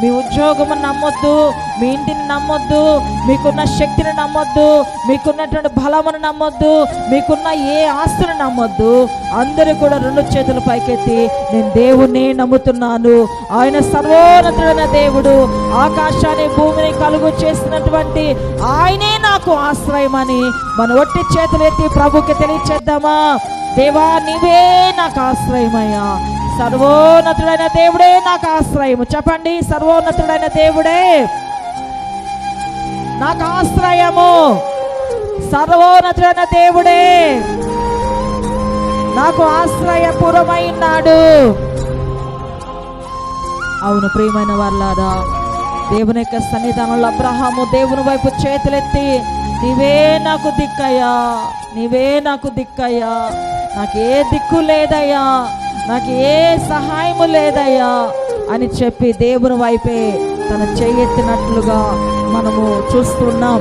మీ ఉద్యోగము నమ్మొద్దు, మీ ఇంటిని నమ్మొద్దు, మీకున్న శక్తిని నమ్మొద్దు, మీకున్నటువంటి బలమును నమ్మొద్దు, మీకున్న ఏ ఆస్తుని నమ్మొద్దు. అందరూ కూడా 2 చేతులు పైకెత్తి నేను దేవుణ్ణి నమ్ముతున్నాను, ఆయన సర్వోన్నతుడైన దేవుడు, ఆకాశాన్ని భూమిని కలుగు చేసినటువంటి ఆయనే నాకు ఆశ్రయమని మన ఒట్టి చేతులు ఎత్తి ప్రభుకి తెలియచేద్దామా? దేవా, నీవే నాకు ఆశ్రయమయ్యా, సర్వోన్నతుడైన దేవుడే నాకు ఆశ్రయము. చెప్పండి, సర్వోన్నతుడైన దేవుడే నాకు ఆశ్రయము, సర్వోన్నతుడైన దేవుడే నాకు ఆశ్రయపురమై ఉన్నాడు. అవును ప్రియమైన వాళ్ళారా, దేవుని యొక్క సన్నిధానంలో అబ్రహాము దేవుని వైపు చేతులెత్తి నీవే నాకు దిక్కయ్యా, నీవే నాకు దిక్కయ్యా, నాకు ఏ దిక్కు లేదయ్యా, నాకు ఏ సహాయము లేదయ్యా అని చెప్పి దేవుని వైపే తన చెయ్యెత్తినట్లుగా మనము చూస్తున్నాం.